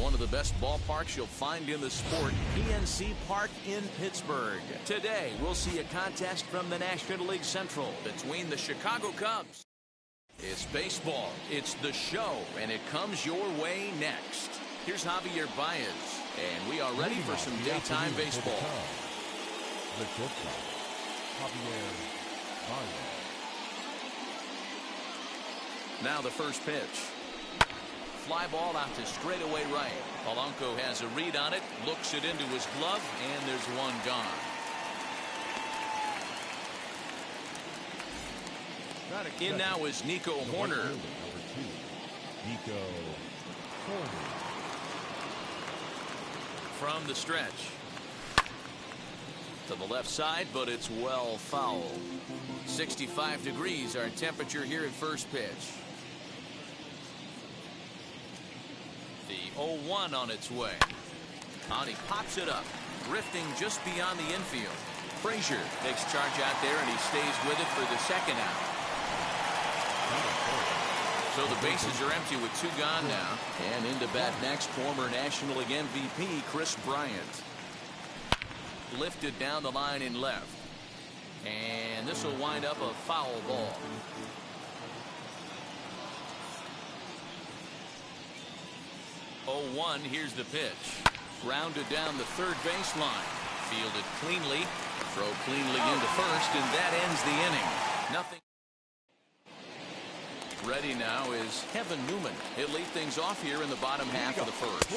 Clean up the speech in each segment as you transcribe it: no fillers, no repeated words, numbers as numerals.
one of the best ballparks you'll find in the sport, PNC Park in Pittsburgh. Today, we'll see a contest from the National League Central between the Chicago Cubs. It's baseball, it's the show, and it comes your way next. Here's Javier Baez, and we are ready for some daytime baseball. The shortstop, Javier Baez. Now the first pitch. Fly ball out to straightaway right. Polanco has a read on it, looks it into his glove, and there's one gone. In now is Nico Horner. Nico Horner. From the stretch. To the left side, but it's well foul. 65 degrees our temperature here at first pitch. The 0-1 on its way. And he pops it up, drifting just beyond the infield. Frazier takes charge out there, and he stays with it for the second out. So the bases are empty with two gone now. And into bat next, former National League MVP Chris Bryant. Lifted down the line in left. And this will wind up a foul ball. Oh, 1, here's the pitch. Grounded down the third baseline. Fielded cleanly. Throw cleanly into first, and that ends the inning. Nothing. Ready now is Kevin Newman. He'll lead things off here in the bottom half of the first.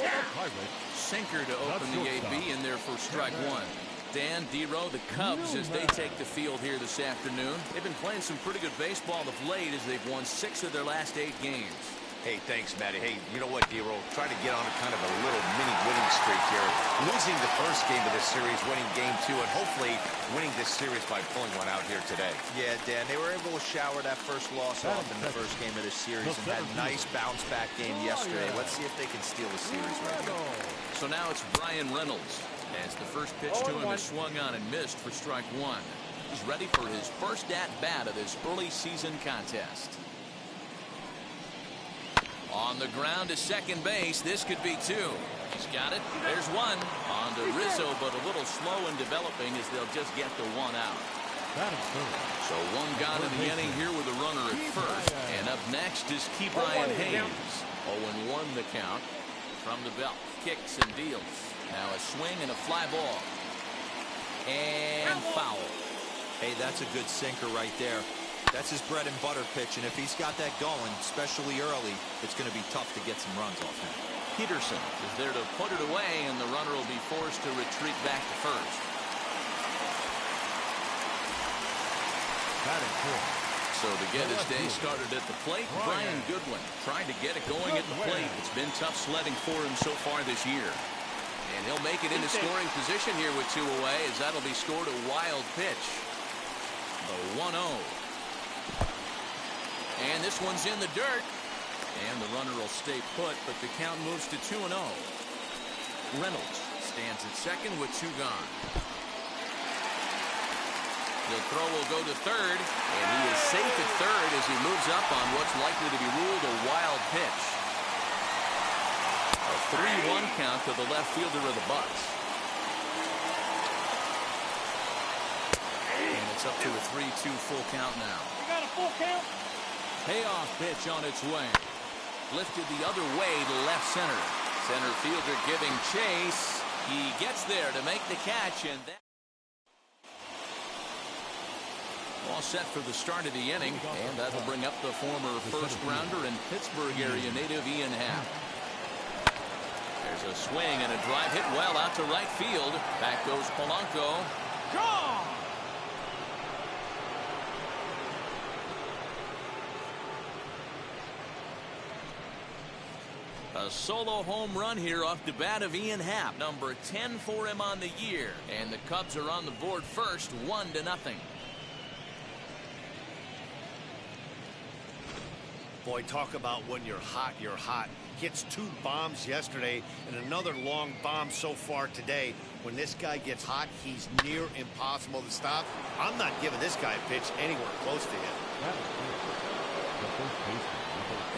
Sinker to open the AB in there for strike one. Dan Dero, the Cubs, as they take the field here this afternoon. They've been playing some pretty good baseball of late as they've won 6 of their last 8 games. Hey, thanks, Matty. Hey, you know what, Dero? Trying to get on a kind of a little mini winning streak here. Losing the first game of this series, winning game 2, and hopefully winning this series by pulling one out here today. Yeah, Dan, they were able to shower that first loss off in the first game of this series and had a nice bounce-back game yesterday. Let's see if they can steal the series right here. So now it's Brian Reynolds. As the first pitch to him is swung on and missed for strike one. He's ready for his first at-bat of this early season contest. On the ground to second base. This could be 2. He's got it. There's 1. On to Rizzo, but a little slow in developing as they'll just get the 1 out. So 1 gone in the inning here with a runner at first. And up next is Brian Hayes. 0-1 the count from the belt. Kicks and deals. Now a swing and a fly ball. And foul. Hey, that's a good sinker right there. That's his bread and butter pitch, and if he's got that going, especially early, it's going to be tough to get some runs off him. Peterson is there to put it away, and the runner will be forced to retreat back to first. So to get his day started at the plate, Brian Goodwin tried to get it going at the plate. It's been tough sledding for him so far this year. And he'll make it into scoring position here with 2 away, as that'll be scored a wild pitch. The 1-0. And this one's in the dirt. And the runner will stay put, but the count moves to 2-0. Reynolds stands at second with 2 gone. The throw will go to third, and he is safe at third as he moves up on what's likely to be ruled a wild pitch. A 3-1 count to the left fielder of the Bucks. And it's up to a 3-2 full count now. We got a full count. Payoff pitch on its way. Lifted the other way to left center. Center fielder giving chase. He gets there to make the catch, and that all set for the start of the inning, and that'll bring up the former first rounder and Pittsburgh area native Ian Happ. There's a swing and a drive hit well out to right field. Back goes Polanco. Gone. A solo home run here off the bat of Ian Happ. Number 10 for him on the year. And the Cubs are on the board first, 1-0. Boy, talk about when you're hot, you're hot. Gets 2 bombs yesterday and another long bomb so far today. When this guy gets hot, he's near impossible to stop. I'm not giving this guy a pitch anywhere close to him.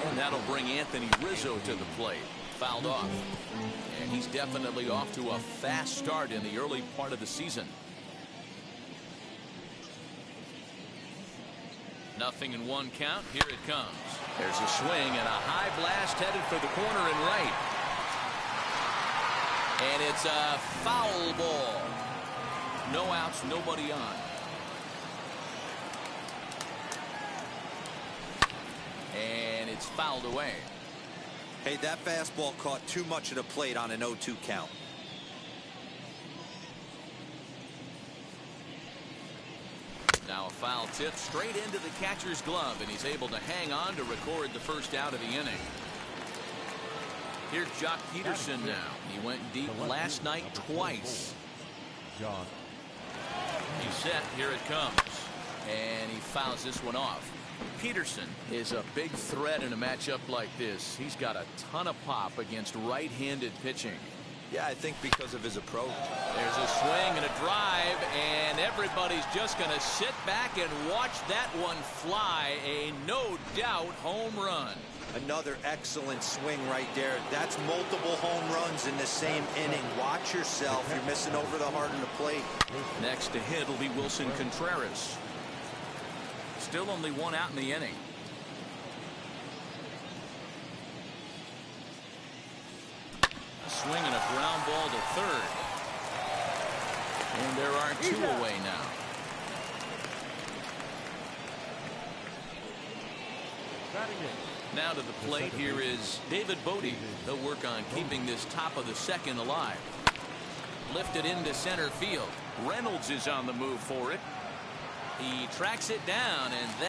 And that'll bring Anthony Rizzo to the plate. fouled off. And he's definitely off to a fast start in the early part of the season. Nothing in one count. Here it comes. There's a swing and a high blast headed for the corner and right. And it's a foul ball. No outs, nobody on. And it's fouled away. Hey, that fastball caught too much of the plate on an 0-2 count. Now a foul tip straight into the catcher's glove, and he's able to hang on to record the first out of the inning. Here's Jock Peterson now. He went deep last night twice. John. He's set. Here it comes. And he fouls this one off. Peterson is a big threat in a matchup like this. He's got a ton of pop against right-handed pitching. Yeah, I think because of his approach. There's a swing and a drive, and everybody's just going to sit back and watch that one fly. A no-doubt home run. Another excellent swing right there. That's multiple home runs in the same inning. Watch yourself. You're missing over the heart of the plate. Next to hit will be Wilson Contreras. Still only one out in the inning. A swing and a ground ball to third. And there are two away now. Now to the plate, here is David Bodie. He'll work on keeping this top of the second alive. Lifted into center field. Reynolds is on the move for it. He tracks it down, and that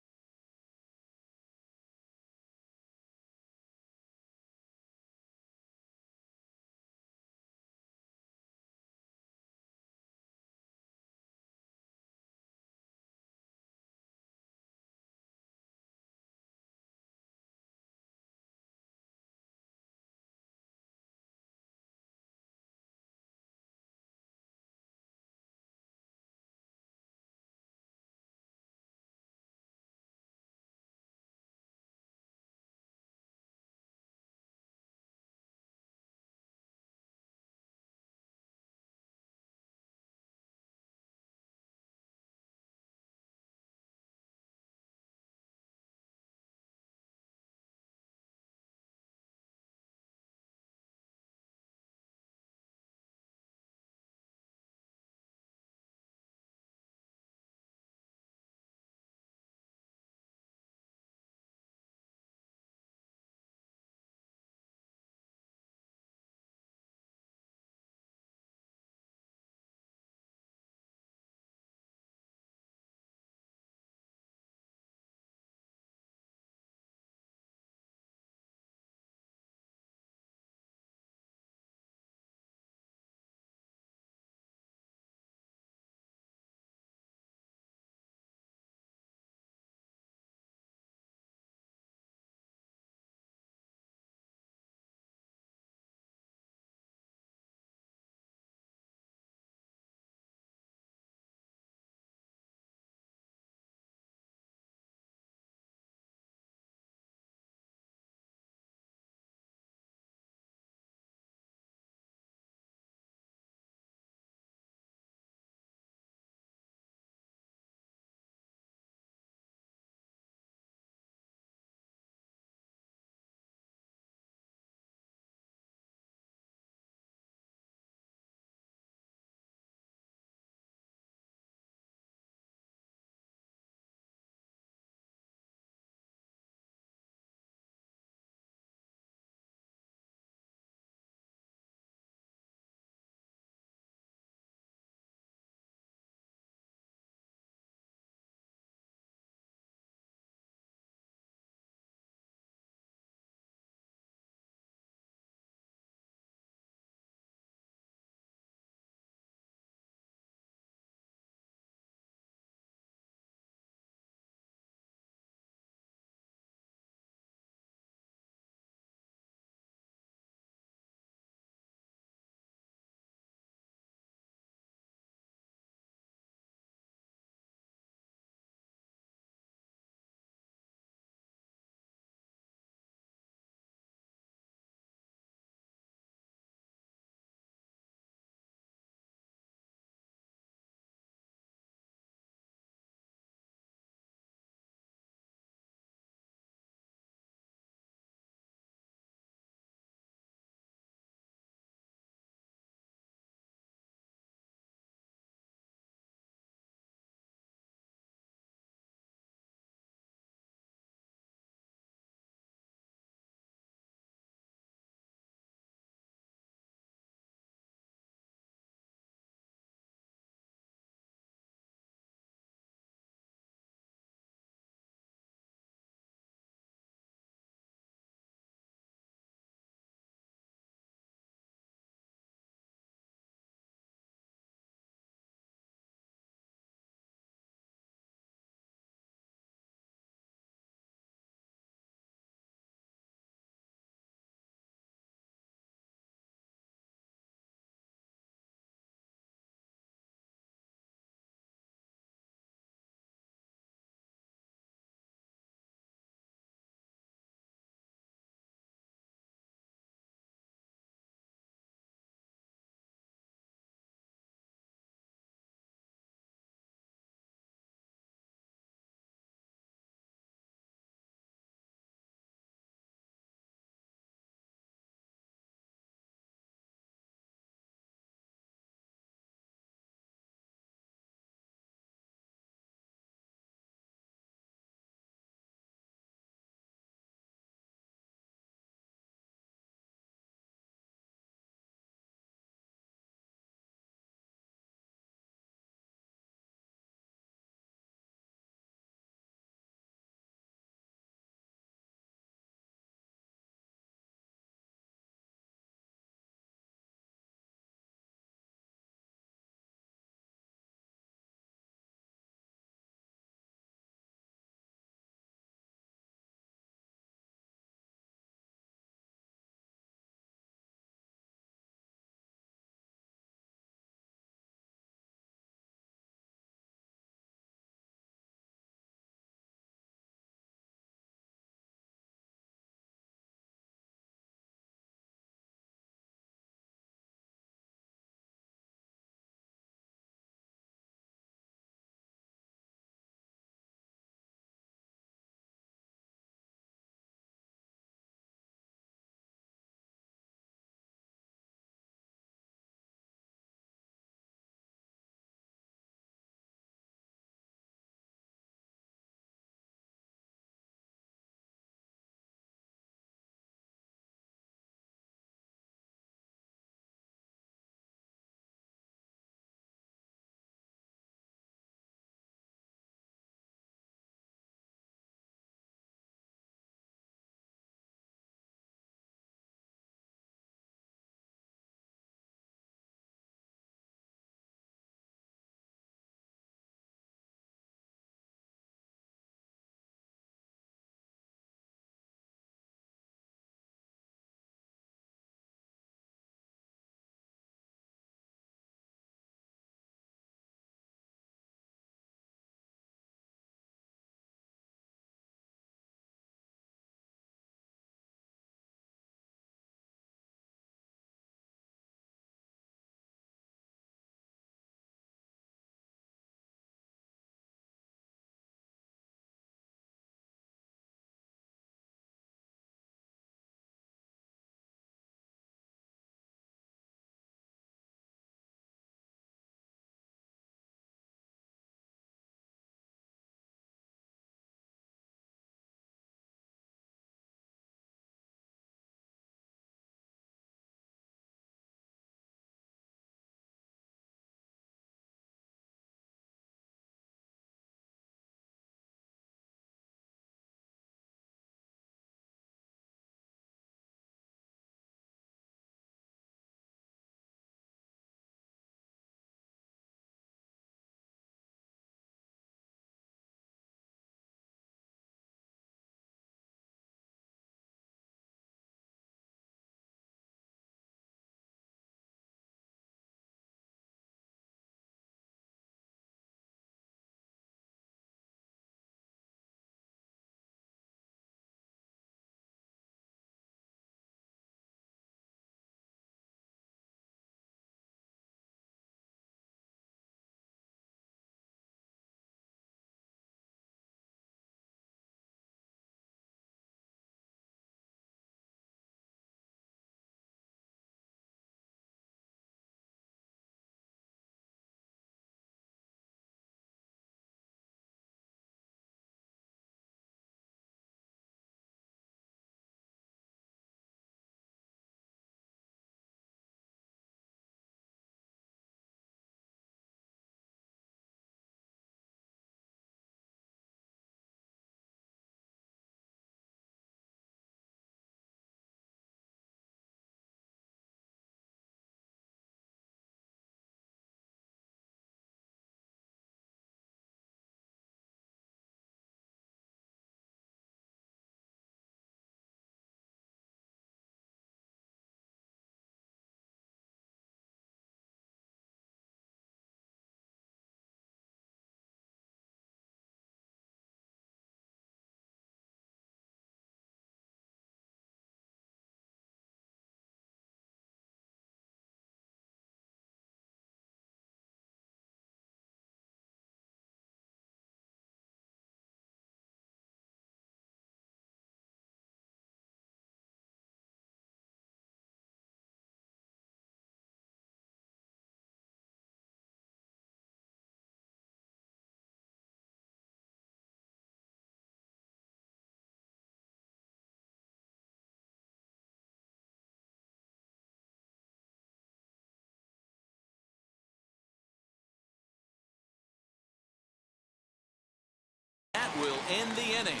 That will end the inning.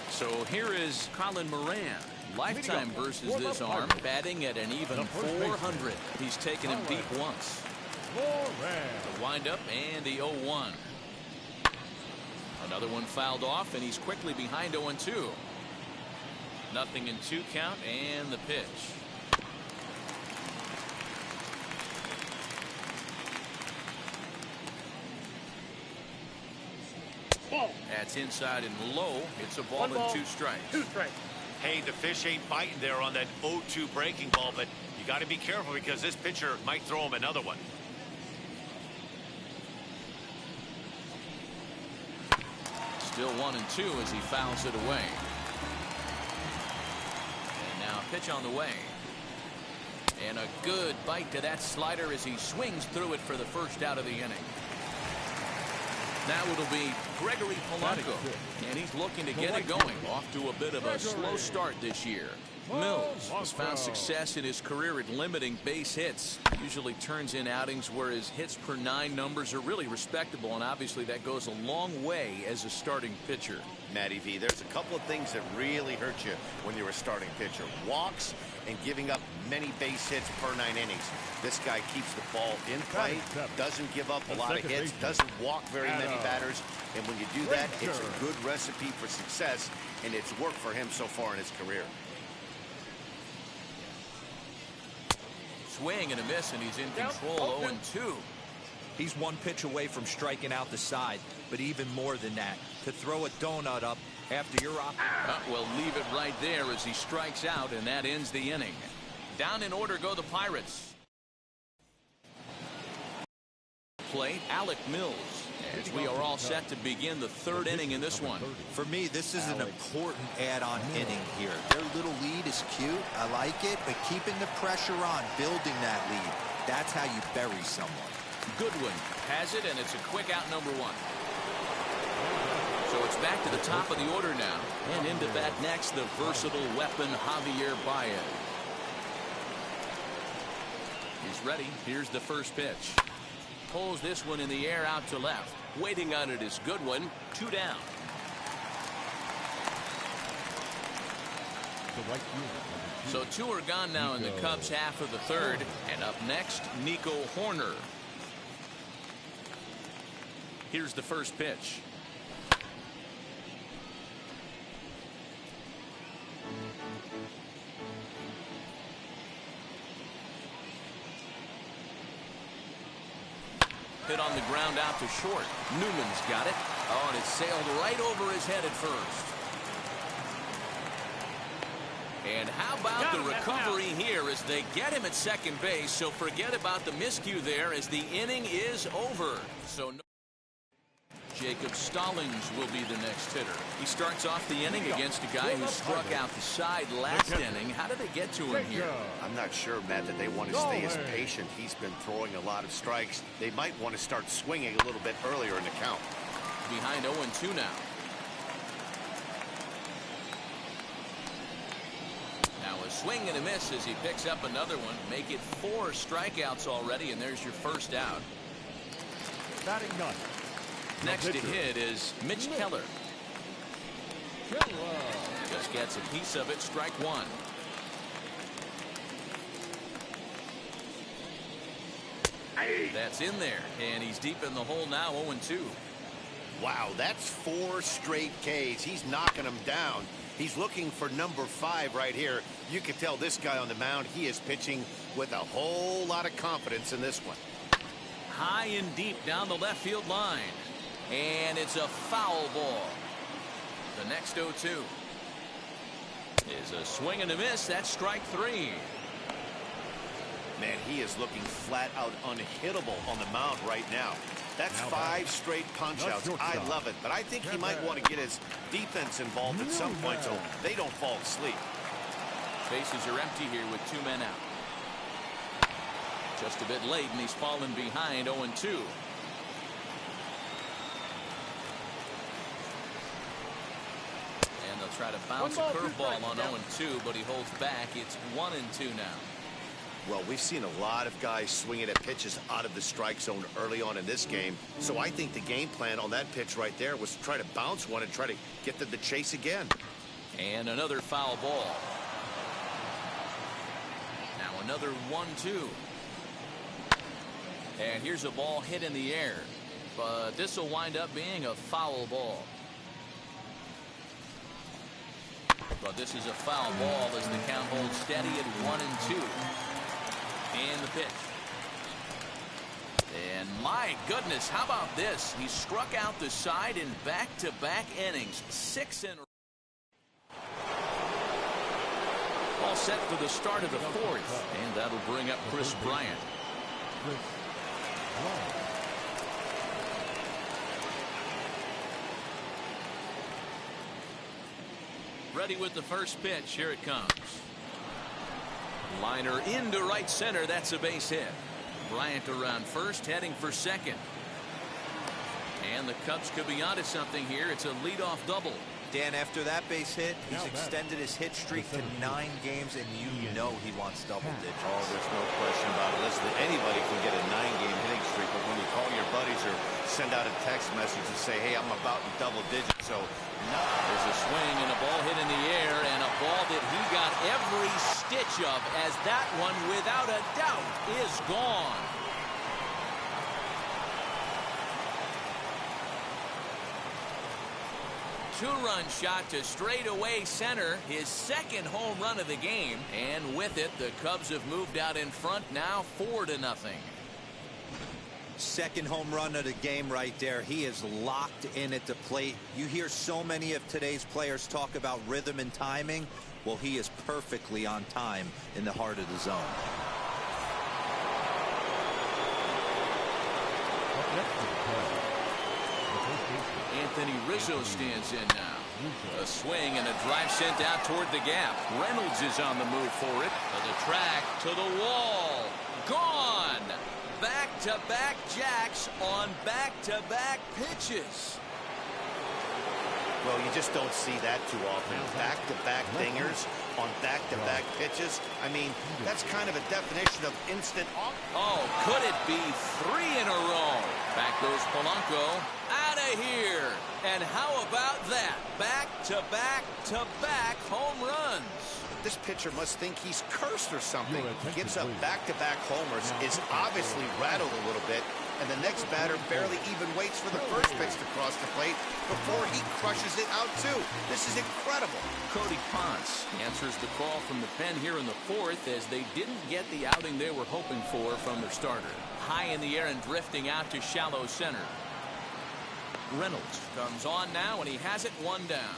So here is Colin Moran. Lifetime versus this arm, batting at an even 400. He's taken him deep once. The windup and the 0-1. Another one fouled off, and he's quickly behind 0-2. Nothing in 2 count, and the pitch. Ball. That's inside and low. It's a ball and 2 strikes. 2 strikes. Hey, the fish ain't biting there on that 0-2 breaking ball, but you got to be careful because this pitcher might throw him another one. Still 1-2 as he fouls it away. And now a pitch on the way. And a good bite to that slider as he swings through it for the first out of the inning. Now it'll be Gregory Polanco, and he's looking to get it going. Off to a bit of a slow start this year. Mills has found success in his career at limiting base hits. Usually turns in outings where his hits per 9 numbers are really respectable, and obviously that goes a long way as a starting pitcher. Matty V, there's a couple of things that really hurt you when you're a starting pitcher. Walks and giving up many base hits per 9 innings. This guy keeps the ball in play, doesn't give up a lot of hits, doesn't walk very many batters, and when you do that, it's a good recipe for success, and it's worked for him so far in his career. Swing and a miss, and he's in control. 0-2. He's 1 pitch away from striking out the side, but even more than that, to throw a donut up after your op. Well, leave it right there as he strikes out, and that ends the inning. Down in order go the Pirates. Plate Alec Mills, as we are all set to begin the 3rd inning in this one. For me, this is an important add-on inning here. Their little lead is cute. I like it, but keeping the pressure on, building that lead, that's how you bury someone. Goodwin has it, and it's a quick out, number 1. So it's back to the top of the order now, and into bat next, the versatile weapon Javier Baez. He's ready. Here's the first pitch. Pulls this one in the air out to left. Waiting on it is Goodwin. 2 down. So 2 are gone now in the Cubs half of the 3rd. And up next, Nico Horner. Here's the first pitch. Hit on the ground out to short. Newman's got it. Oh, and it sailed right over his head at first. And how about the recovery here as they get him at second base? So forget about the miscue there as the inning is over. So no. Jacob Stallings will be the next hitter. He starts off the inning against a guy who struck out the side last inning. How did they get to him here? I'm not sure, Matt, that they want to stay as patient. He's been throwing a lot of strikes. They might want to start swinging a little bit earlier in the count. Behind 0-2 now. Now a swing and a miss as he picks up another one. Make it 4 strikeouts already, and there's your first out. Batting 9. Next to hit is Mitch Keller. Just gets a piece of it. Strike 1. That's in there, and he's deep in the hole now. 0-2. Wow, that's 4 straight Ks. He's knocking them down. He's looking for number 5 right here. You can tell this guy on the mound, he is pitching with a whole lot of confidence in this one. High and deep down the left field line. And it's a foul ball. The next 0-2 is a swing and a miss. That's strike 3. Man, he is looking flat out unhittable on the mound right now. That's 5 straight punch-outs. I love it, but I think he might want to get his defense involved at some point so they don't fall asleep. Bases are empty here with 2 men out. Just a bit late, and he's fallen behind. 0-2. Try to bounce a curveball on 0-2, but he holds back. It's 1-2 now. Well, we've seen a lot of guys swinging at pitches out of the strike zone early on in this game. So I think the game plan on that pitch right there was to try to bounce one and try to get them to chase again. And another foul ball. Now another 1-2. And here's a ball hit in the air. But this will wind up being a foul ball. But this is a foul ball as the count holds steady at 1-2. And the pitch. And my goodness, how about this? He struck out the side in back-to-back innings. 6 in a row. All set for the start of the fourth. And that'll bring up Chris Bryant. Ready with the first pitch. Here it comes. Liner into right center. That's a base hit. Bryant around first, heading for second. And the Cubs could be onto something here. It's a leadoff double. Dan, after that base hit, he's extended his hit streak to 9 games, and you know he wants double digits. Oh, there's no question about it. Listen, anybody can get a 9-game hitting streak, but when you call your buddies or send out a text message and say, hey, I'm about in double digits, so there's a swing and a ball hit in the air, and a ball that he got every stitch of, as that one, without a doubt, is gone. Two-run shot to straightaway center, his second home run of the game, and with it, the Cubs have moved out in front now 4-0. Second home run of the game right there. He is locked in at the plate. You hear so many of today's players talk about rhythm and timing. Well, he is perfectly on time in the heart of the zone. Anthony Rizzo stands in now. A swing and a drive sent out toward the gap. Reynolds is on the move for it. To the track, to the wall. Gone! Back-to-back jacks on back-to-back pitches. well, you just don't see that too often. Back-to-back dingers on back-to-back pitches. I mean, that's kind of a definition of instant. Oh, could it be 3 in a row? Back goes Polanco. Out of here. And how about that? Back-to-back-to-back home runs. This pitcher must think he's cursed or something. Gives up back-to-back homers, is obviously rattled a little bit, and the next batter barely even waits for the first pitch to cross the plate before he crushes it out too. This is incredible. Cody Ponce answers the call from the pen here in the fourth, as they didn't get the outing they were hoping for from their starter. High in the air and drifting out to shallow center. Reynolds comes on now, and he has it 1 down.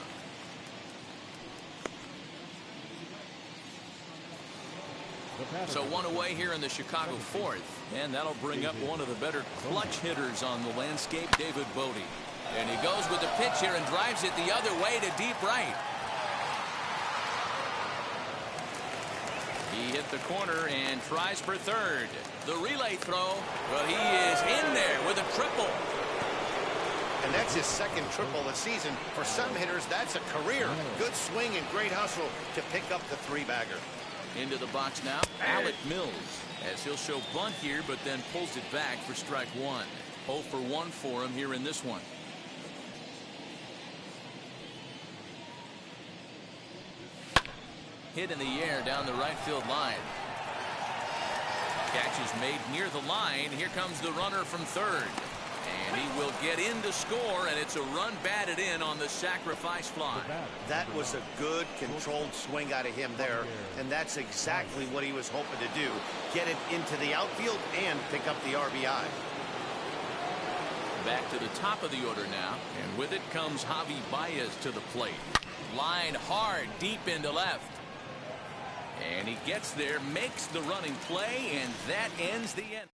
So 1 away here in the Chicago fourth, and that'll bring up one of the better clutch hitters on the landscape, David Bodie. And he goes with the pitch here and drives it the other way to deep right. He hit the corner and tries for third. The relay throw, but he is in there with a triple. And that's his second triple of the season. For some hitters, that's a career. Good swing and great hustle to pick up the 3-bagger. Into the box now, Alec Mills, as he'll show bunt here, but then pulls it back for strike 1. 0 for 1 for him here in this one. Hit in the air down the right field line. Catch is made near the line. Here comes the runner from third. And he will get in to score, and it's a run batted in on the sacrifice fly. That was a good controlled swing out of him there, and that's exactly what he was hoping to do. Get it into the outfield and pick up the RBI. Back to the top of the order now, and with it comes Javi Baez to the plate. Line hard deep into left. And he gets there, makes the running play, and that ends the end.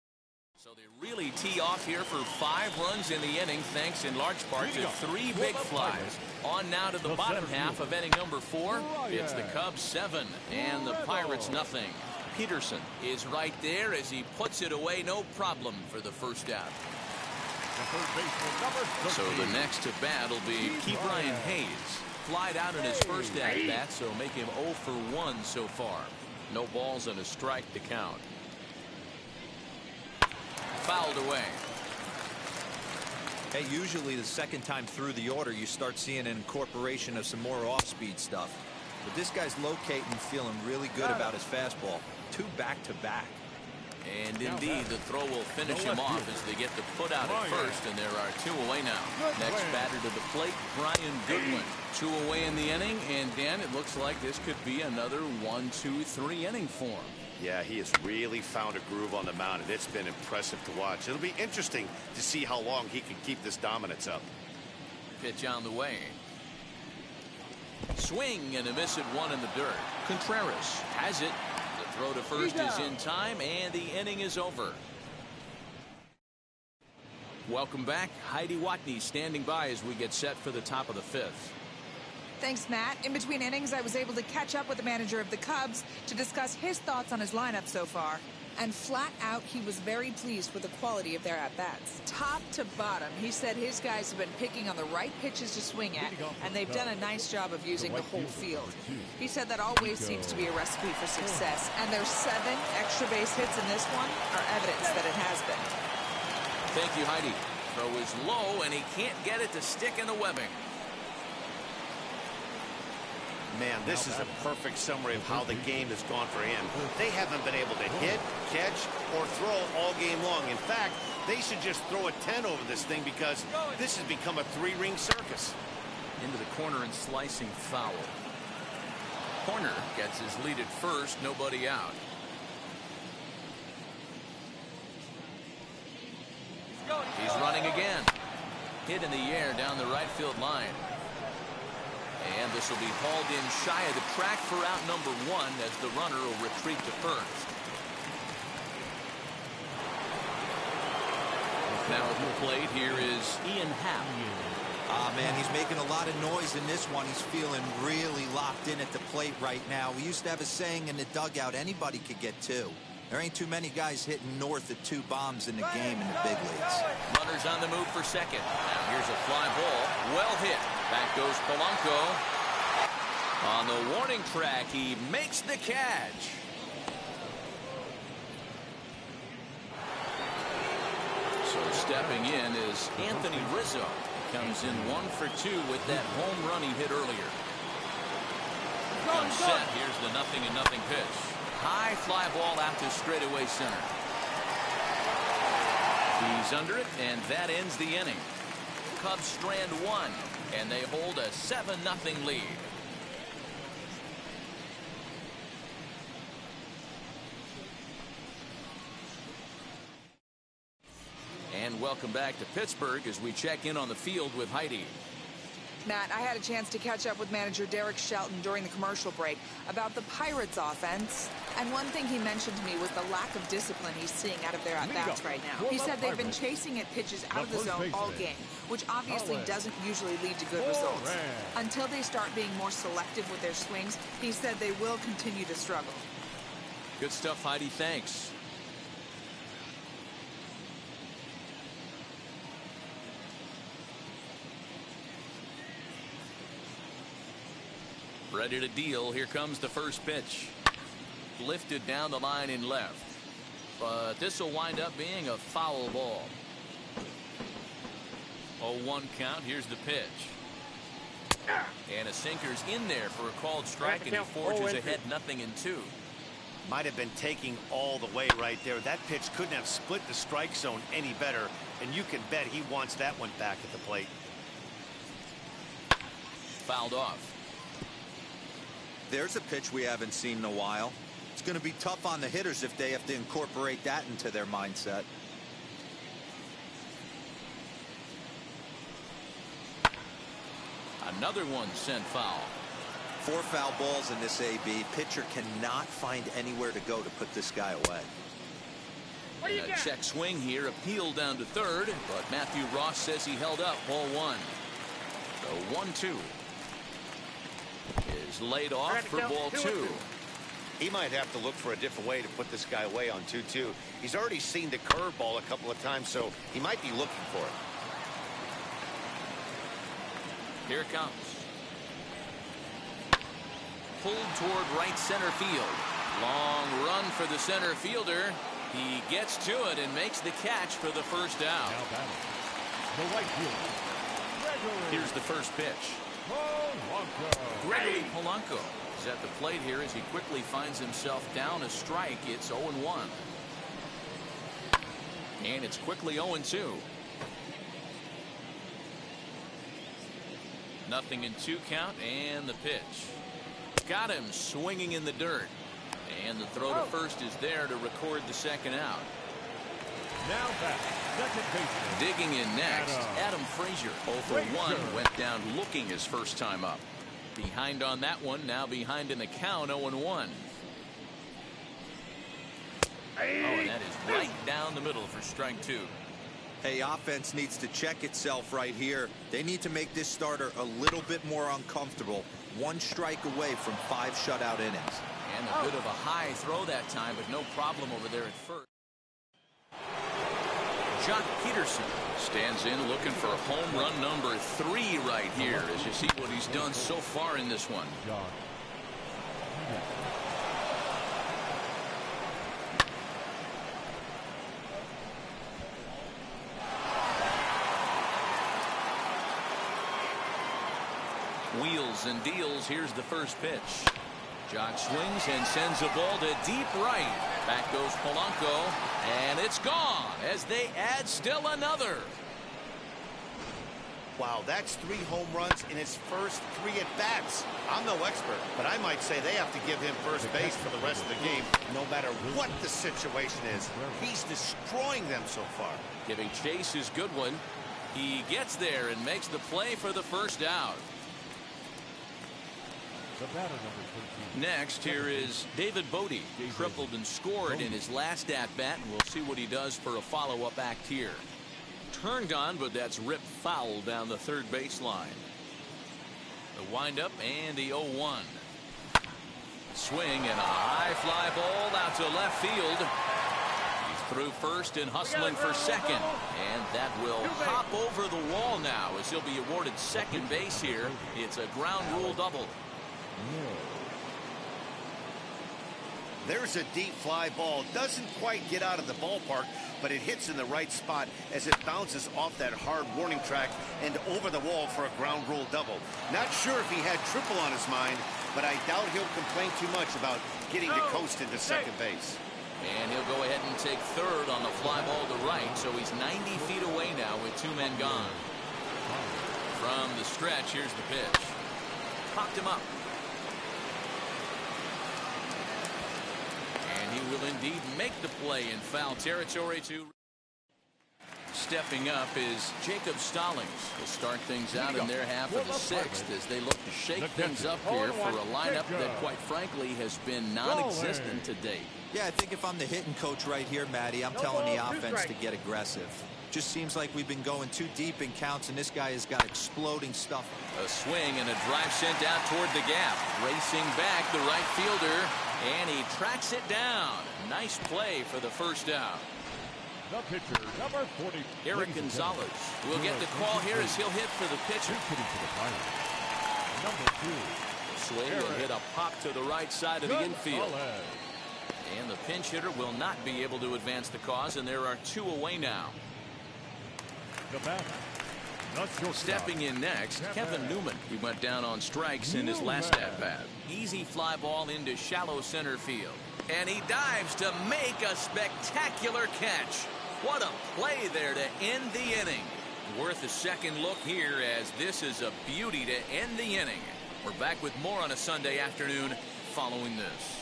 So they really tee off here for 5 runs in the inning, thanks in large part to 3 big flies. On now to the bottom half of inning number 4. It's the Cubs 7 and the Pirates nothing. Peterson is right there as he puts it away, no problem for the first out. So the next to bat will be Ke'Bryan Hayes. Flied out in his first at bat, so make him 0 for 1 so far. No balls and a strike to count. Fouled away. Hey, usually the second time through the order you start seeing an incorporation of some more off-speed stuff. But this guy's locating, feeling really good about his fastball. 2 back-to-back. And indeed, the throw will finish him off as they get the put out at first, and there are 2 away now. Next batter to the plate, Brian Goodwin. 2 away in the inning, and Dan, it looks like this could be another 1, 2, 3 inning for him. Yeah, he has really found a groove on the mound, and it's been impressive to watch. It'll be interesting to see how long he can keep this dominance up. Pitch on the way. Swing and a miss at 1 in the dirt. Contreras has it. The throw to first is in time, and the inning is over. Welcome back. Heidi Watney standing by as we get set for the top of the 5th. Thanks, Matt. In between innings, I was able to catch up with the manager of the Cubs to discuss his thoughts on his lineup so far. And flat out, he was very pleased with the quality of their at-bats. Top to bottom, he said his guys have been picking on the right pitches to swing at, and they've done a nice job of using the whole field. He said that always seems to be a recipe for success, and their 7 extra base hits in this one are evidence that it has been. Thank you, Heidi. Throw is low, and he can't get it to stick in the webbing. Man, this is a perfect summary of how the game has gone for him. They haven't been able to hit, catch, or throw all game long. In fact, they should just throw a 10 over this thing because this has become a 3-ring circus. Into the corner and slicing foul. Corner gets his lead at first, nobody out. He's running again. Hit in the air down the right field line. And this will be hauled in shy of the track for out number 1 as the runner will retreat to first. Now at the plate, here is Ian Happ. Ah, man, he's making a lot of noise in this one. He's feeling really locked in at the plate right now. We used to have a saying in the dugout, anybody could get 2. There ain't too many guys hitting north of 2 bombs in the game in the big leagues. Runners on the move for second. Now here's a fly ball. Well hit. Back goes Polanco. On the warning track, he makes the catch. So stepping in is Anthony Rizzo. Comes in 1 for 2 with that home run he hit earlier. Comes set. Here's the 0-0 pitch. High fly ball out to straightaway center. He's under it, and that ends the inning. Cubs strand 1, and they hold a 7-0 lead. And welcome back to Pittsburgh as we check in on the field with Heidi. Matt, I had a chance to catch up with manager Derek Shelton during the commercial break about the Pirates offense. And one thing he mentioned to me was the lack of discipline he's seeing out of their at-bats right now. He said they've been chasing at pitches out of the zone all game, which obviously doesn't usually lead to good results. Until they start being more selective with their swings, he said they will continue to struggle. Good stuff, Heidi. Thanks. Ready to deal. Here comes the first pitch. Lifted down the line in left. But this will wind up being a foul ball. 0-1 count. Here's the pitch. And a sinker's in there for a called strike, and he forges ahead 0-2. Might have been taking all the way right there. That pitch couldn't have split the strike zone any better, and you can bet he wants that one back at the plate. Fouled off. There's a pitch we haven't seen in a while. It's going to be tough on the hitters if they have to incorporate that into their mindset. Another one sent foul. 4 foul balls in this AB. Pitcher cannot find anywhere to go to put this guy away. And a check swing here, appeal down to third, but Matthew Ross says he held up. Ball 1. So 1-2 is laid off for ball 2. He might have to look for a different way to put this guy away on 2-2. He's already seen the curveball a couple of times, so he might be looking for it. Here it comes. Pulled toward right center field. Long run for the center fielder. He gets to it and makes the catch for the first out. Now batting, the right fielder, Here's the first pitch. Polanco. Gregory Polanco is at the plate here as he quickly finds himself down a strike. It's 0-1. And it's quickly 0-2. Nothing in 2 count, and the pitch. Got him swinging in the dirt. And the throw to first is there to record the second out. Now back, second baseman. Digging in next, Adam Frazier. 0 for 1, went down looking his first time up. Behind on that one, now behind in the count, 0-1. Oh, and that is right down the middle for strike 2. Hey, offense needs to check itself right here. They need to make this starter a little bit more uncomfortable. 1 strike away from 5 shutout innings. And a bit of a high throw that time, but no problem over there at first. Jock Peterson stands in looking for home run number 3 right here as you see what he's done so far in this one. Wheels and deals. Here's the first pitch. Jock swings and sends a ball to deep right. Back goes Polanco, and it's gone as they add still another. Wow, that's 3 home runs in his first 3 at-bats. I'm no expert, but I might say they have to give him first base for the rest of the game, no matter what the situation is. He's destroying them so far. Giving chase is good one. He gets there and makes the play for the first out. The batter, number 13. Next, here is David Bodie. Tripled and scored in his last at-bat, and we'll see what he does for a follow-up act here. Turned on, but that's ripped foul down the third baseline. The windup and the 0-1. Swing and a high fly ball out to left field. He's through first and hustling for second. And that will hop over the wall now as he'll be awarded second base here. It's a ground rule double. There's a deep fly ball. Doesn't quite get out of the ballpark, but it hits in the right spot as it bounces off that hard warning track and over the wall for a ground rule double. Not sure if he had triple on his mind, but I doubt he'll complain too much about getting to coast into second base. And he'll go ahead and take third on the fly ball to right, so he's 90 feet away now with 2 men gone. From the stretch, here's the pitch. Popped him up. He will indeed make the play in foul territory. Stepping up is Jacob Stallings. He'll start things out in their half of the 6th as they look to shake things up here for a lineup that, quite frankly, has been non-existent to date. Yeah, I think if I'm the hitting coach right here, Matty, I'm telling the offense to get aggressive. Just seems like we've been going too deep in counts, and this guy has got exploding stuff. A swing and a drive sent out toward the gap. Racing back, the right fielder, and he tracks it down. Nice play for the first out. The pitcher, number 40. Eric Gonzalez will get the call here as he'll hit for the pitcher. Number 2. Swing will hit a pop to the right side of the infield. And the pinch hitter will not be able to advance the cause, and there are 2 away now. The batter. Stepping in next, Kevin Newman. He went down on strikes in his last at-bat. Easy fly ball into shallow center field. And he dives to make a spectacular catch. What a play there to end the inning. Worth a second look here as this is a beauty to end the inning. We're back with more on a Sunday afternoon following this.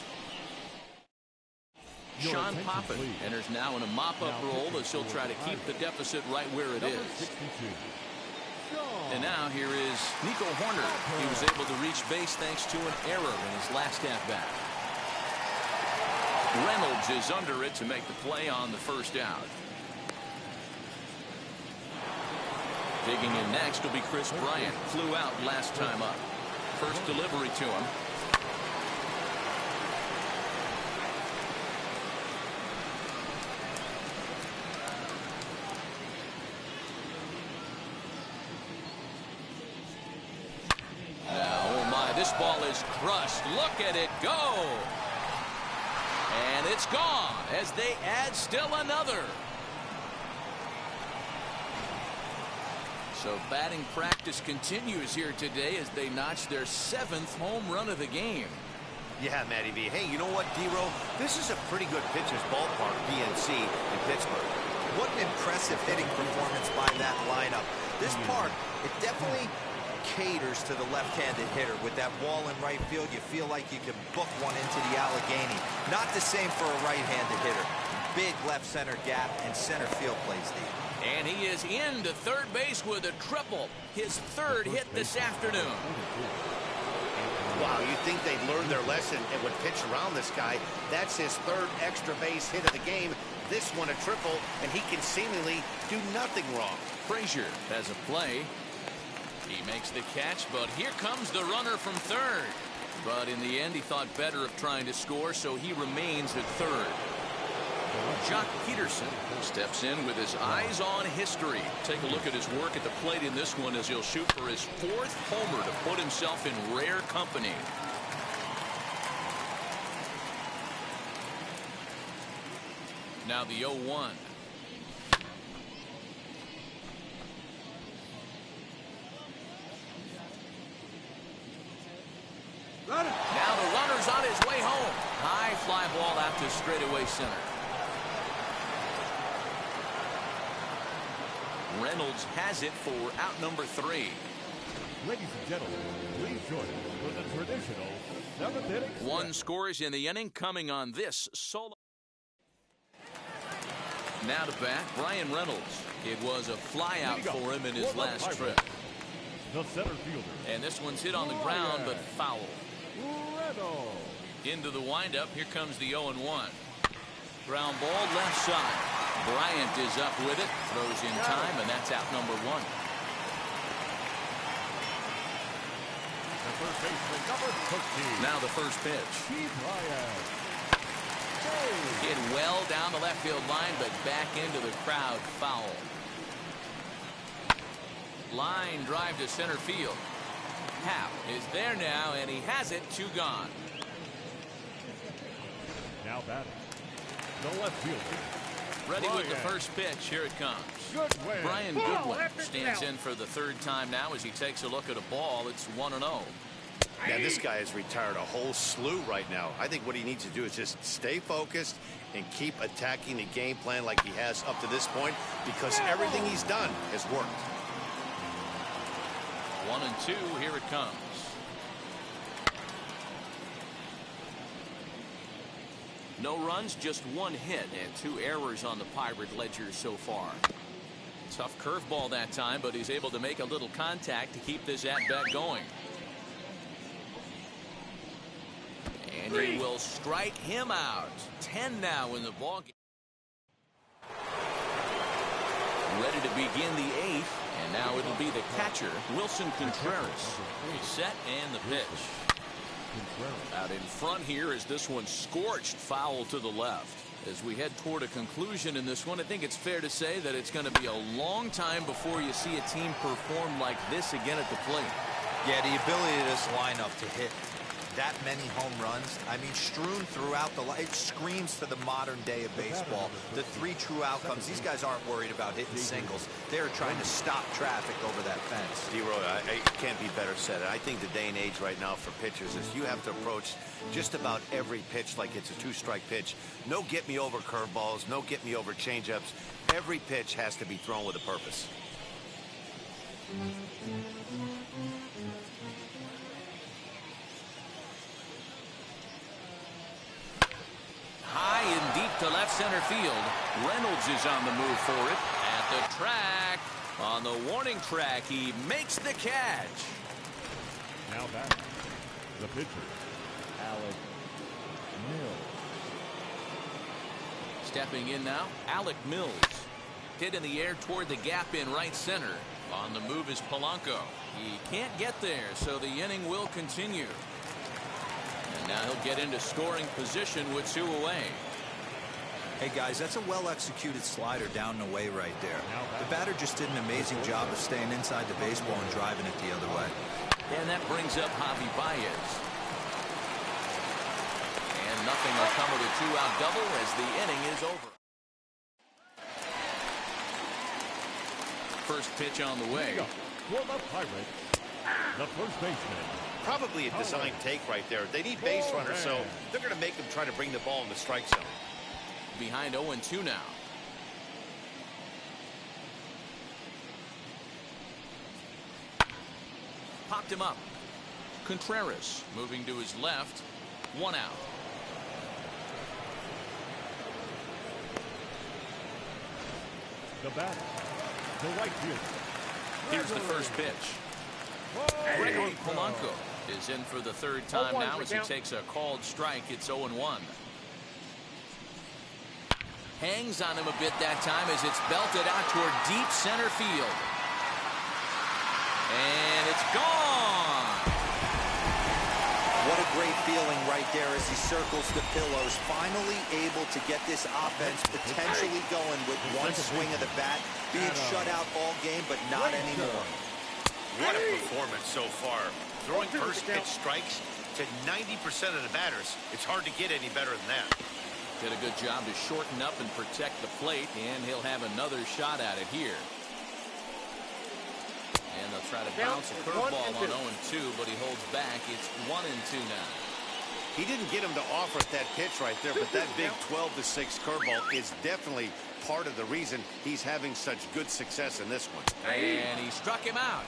Sean Poppin enters now in a mop-up role as he'll try to keep the deficit right where it is. And now here is Nico Horner. He was able to reach base thanks to an error in his last at-bat. Reynolds is under it to make the play on the first out. Digging in next will be Chris Bryant. Flew out last time up. First delivery to him. Now, oh my, this ball is crushed. Look at it go. And it's gone as they add still another. So batting practice continues here today as they notch their 7th home run of the game. Yeah, Matty V. Hey, you know what, D-Row? This is a pretty good pitcher's ballpark, PNC, in Pittsburgh. What an impressive hitting performance by that lineup. This park, it definitely caters to the left-handed hitter. With that wall in right field, you feel like you can book one into the Allegheny. Not the same for a right-handed hitter. Big left center gap and center field plays deep. And he is into third base with a triple. His 3rd hit this afternoon. Wow, you'd think they'd learned their lesson and would pitch around this guy. That's his 3rd extra base hit of the game. This one a triple, and he can seemingly do nothing wrong. Frazier has a play. He makes the catch, but here comes the runner from 3rd. But in the end, he thought better of trying to score, so he remains at 3rd. Jock Peterson steps in with his eyes on history. Take a look at his work at the plate in this one as he'll shoot for his 4th homer to put himself in rare company. Now the 0-1. Now the runner's on his way home. High fly ball out to straightaway center. Reynolds has it for out number 3. Ladies and gentlemen, please join us for the traditional 7th inning. 1 scores in the inning coming on this solo. Now to bat, Brian Reynolds. It was a fly out for him in his last trip. The center fielder. And this one's hit on the ground, but foul. Reynolds. Into the windup. Here comes the 0-1. Ground ball left side. Bryant is up with it. Throws in time, and that's out number 1. The first baseman, number 13. Now the first pitch. Hit well down the left field line, but back into the crowd. Foul. Line drive to center field. Happ is there now, and he has it. 2 gone. Now batting. The left fielder. Ready with the first pitch. Here it comes. Goodwin. Brian Goodwin stands in for the 3rd time now as he takes a look at a ball. It's 1-0. Yeah, this guy has retired a whole slew right now. I think what he needs to do is just stay focused and keep attacking the game plan like he has up to this point, because everything he's done has worked. 1-2. Here it comes. No runs, just 1 hit and 2 errors on the Pirate ledger so far. Tough curveball that time, but he's able to make a little contact to keep this at-bat going. And he will strike him out. 10 now in the ballgame. Ready to begin the 8th, and now it'll be the catcher, Wilson Contreras. He's set and the pitch. Out in front here is this one scorched foul to the left. As we head toward a conclusion in this one, I think it's fair to say that it's going to be a long time before you see a team perform like this again at the plate. Yeah, the ability of this lineup to hit that many home runs, I mean, strewn throughout the line. It screams to the modern day of baseball. The 3 true outcomes. These guys aren't worried about hitting singles. They're trying to stop traffic over that fence. D-Roy, it can't be better said. I think the day and age right now for pitchers is you have to approach just about every pitch like it's a 2-strike pitch. No get-me-over curveballs, no get-me-over changeups. Every pitch has to be thrown with a purpose. High and deep to left center field. Reynolds is on the move for it. At the track. On the warning track, he makes the catch. Now back. The pitcher, Alec Mills. Stepping in now, Alec Mills. Hit in the air toward the gap in right center. On the move is Polanco. He can't get there, so the inning will continue. And now he'll get into scoring position with 2 away. Hey guys, that's a well-executed slider down and away right there. The batter just did an amazing job of staying inside the baseball and driving it the other way. And that brings up Javi Baez. And nothing Nothing will come with a 2-out double as the inning is over. First pitch on the way. For the Pirates, the first baseman. Probably a design take right there. They need base runners, so they're going to make them try to bring the ball in the strike zone. Behind 0-2 now. Popped him up. Contreras moving to his left. 1 out. The batter, the right fielder. Here's the first pitch. Gregory Polanco is in for the third time now as he takes a called strike. It's 0-1. Hangs on him a bit that time as it's belted out toward deep center field. And it's gone. What a great feeling right there as he circles the pillows. Finally able to get this offense potentially going with one swing of the bat. Being shut out all game, but not anymore. What a performance so far. Throwing first pitch strikes to 90% of the batters. It's hard to get any better than that. Did a good job to shorten up and protect the plate, and he'll have another shot at it here. And they'll try to bounce a curveball on 0-2, but he holds back. It's 1-2 now. He didn't get him to offer at that pitch right there, but that big 12-6 curveball is definitely part of the reason he's having such good success in this one. And he struck him out.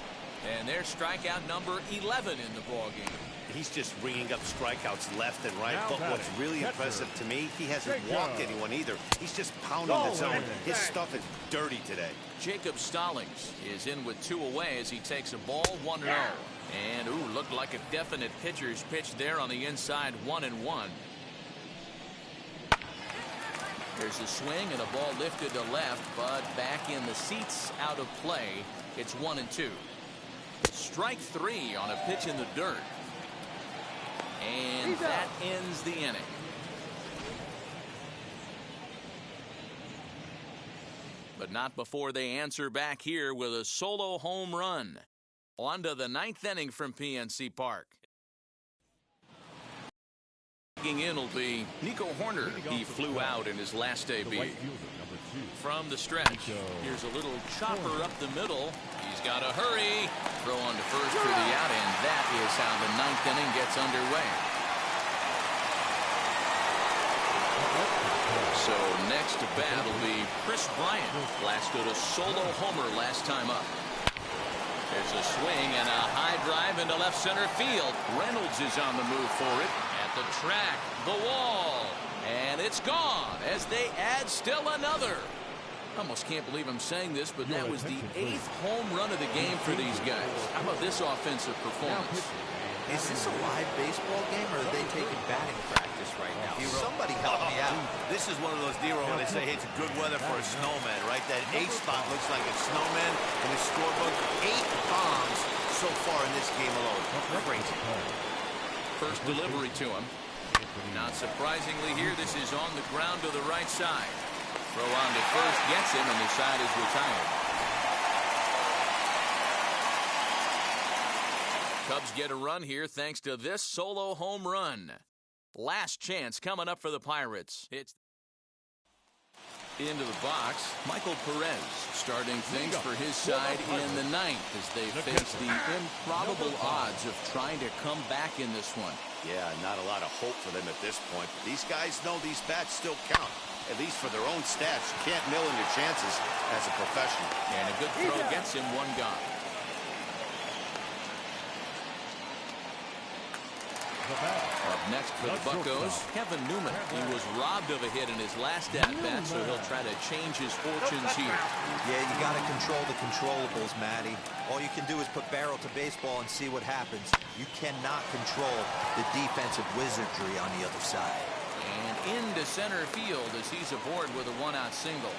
And there's strikeout number 11 in the ballgame. He's just ringing up strikeouts left and right. But what's really impressive to me, he hasn't walked anyone either. He's just pounding the zone. His stuff is dirty today. Jacob Stallings is in with 2 away as he takes a ball 1-0. And, ooh, looked like a definite pitcher's pitch there on the inside, 1-1. There's a swing and a ball lifted to left, but back in the seats, out of play. It's 1-2. Strike 3 on a pitch in the dirt. And that ends the inning. But not before they answer back here with a solo home run. On to the 9th inning from PNC Park. Digging in will be Nico Horner. He flew out in his last AB. From the stretch, here's a little chopper up the middle. He's got to hurry. Throw on to first for the out, and that is how the 9th inning gets underway. So next to bat will be Chris Bryant. Blasted a solo homer last time up. There's a swing and a high drive into left center field. Reynolds is on the move for it. At the track, the wall, and it's gone as they add still another. I almost can't believe I'm saying this, but that was the 8th home run of the game for these guys. How about this offensive performance? Is this a live baseball game, or are they taking batting practice right now? Somebody help me out. This is one of those deals where they say, hey, it's good weather for a snowman, right? That 8th spot looks like a snowman in his scorebook. 8 bombs so far in this game alone. Crazy. First delivery to him. Not surprisingly here, this is on the ground to the right side. Throw on to first gets him, and the side is retired. Cubs get a run here thanks to this solo home run. Last chance coming up for the Pirates. It's into the box. Michael Perez starting things for his side in the 9th as they face the improbable odds of trying to come back in this one. Yeah, not a lot of hope for them at this point. But these guys know these bats still count, at least for their own stats. You can't mill in your chances as a professional. And a good throw gets him 1 gone. Up next for the Buccos, Kevin Newman. He was robbed of a hit in his last at-bat, so he'll try to change his fortunes here. Yeah, you got to control the controllables, Matty. All you can do is put barrel to baseball and see what happens. You cannot control the defensive wizardry on the other side. And into center field as he's aboard with a 1-out single.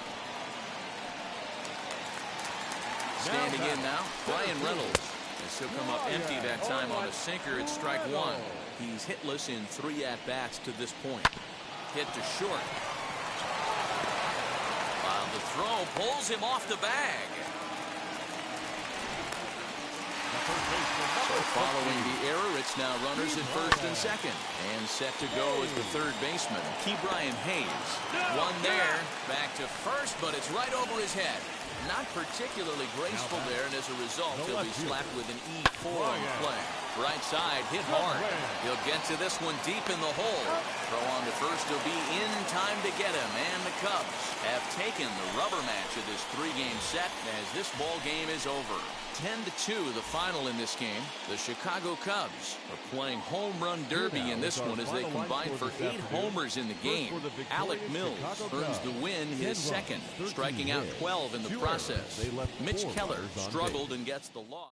Standing in now, Brian Reynolds. As he'll come up empty that time on a sinker at strike 1. He's hitless in 3 at-bats to this point. Hit to short. While the throw pulls him off the bag. first baseman, So number following 50. the error, it's now runners at first and second. And set to go is the third baseman, Brian Hayes. One there, back to first, but it's right over his head. Not particularly graceful there, and as a result, he'll be slapped with an E4 on the play. Right side, hit hard. He'll get to this one deep in the hole. Throw on to first will be in time to get him, and the Cubs have taken the rubber match of this three-game set as this ball game is over. 10-2 the final in this game. The Chicago Cubs are playing home run derby in this one as they combine for 8 homers in the game. Alec Mills earns the win, his second, striking out 12 in the process. Mitch Keller struggled and gets the loss.